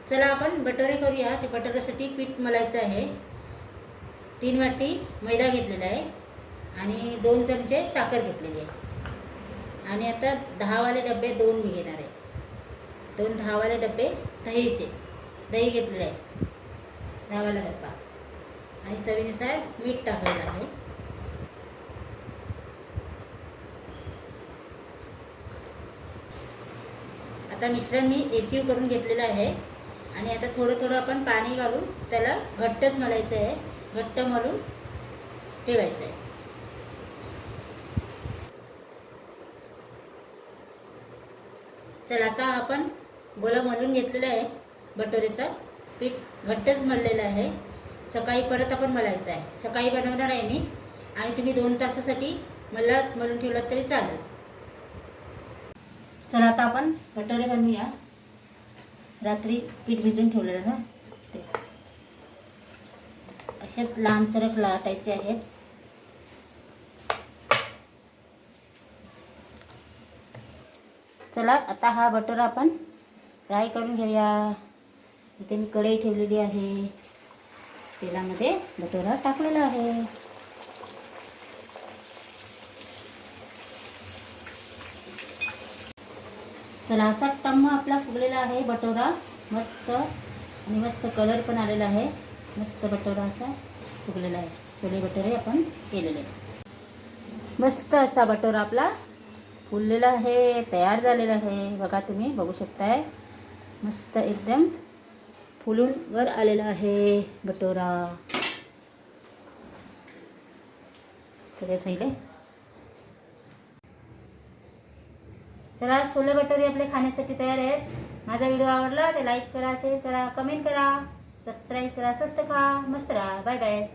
चला आपण बटोरे करूया. ते बटोऱ्यासाठी पीठ मलायचं आहे. 3 वाटी मैदा घेतलेला आहे आणि 2 चमचे साखर घेतलेली आहे. आणि आता 10 वाले डबे 2 मी घेणार आहे. 2 10 वाले डबे दही घेतलेले आहे. 10 वाला डब्बा आणि चवीनुसार मीठ टाकलेलं आहे. आता मिश्रण मी एकजीव करून घेतलेलं आहे आणि आता थोडं थोडं आपण पाणी घालून त्याला घट्टच मलायचं आहे. घट्ट मळून ठेवायचं आहे. चला आता आपण गोला मळून घेतलेला आहे. बटोरेचा पीठ घट्टच मळलेलं आहे. सकाळी परत आपण मळायचं आहे. सकाळी बनवणार आहे मी आणि तुम्ही 2 तासासाठी मळून ठेवलात तरी चालेल. चला आता आपण बटोरे बनवूया. रात्री पीठ भिजून ठेवलेलं ना ते असेच लहान सरक लाटायचे आहेत. चला आता हा बटोरा आपण फ्राय करून घेऊया. इथे मी कढई ठेवलेली आहे. तेलामध्ये बटोरा टाकलेला आहे. चला असा टम्म आपला फुगलेला आहे बटोरा. मस्त आणि मस्त कलर पण आलेला आहे. मस्त बटोरा असा फुगलेला आहे. छोले बटोरे आपण केलेले. मस्त असा बटोरा आपला फुललेला आहे, तयार झालेला आहे. बघा तुम्ही बघू शकताय. मस्त एकदम फुलून वर आलेला आहे बटोरा. सगळे झाले. चला छोले भटुरे आपले खाण्यासाठी तयार आहेत. माझा व्हिडिओ आवडला तर लाईक करा, शेअर करा, कमेंट करा, सबस्क्राईब करा. स्वस्त खा, मस्त राहा. Bye bye.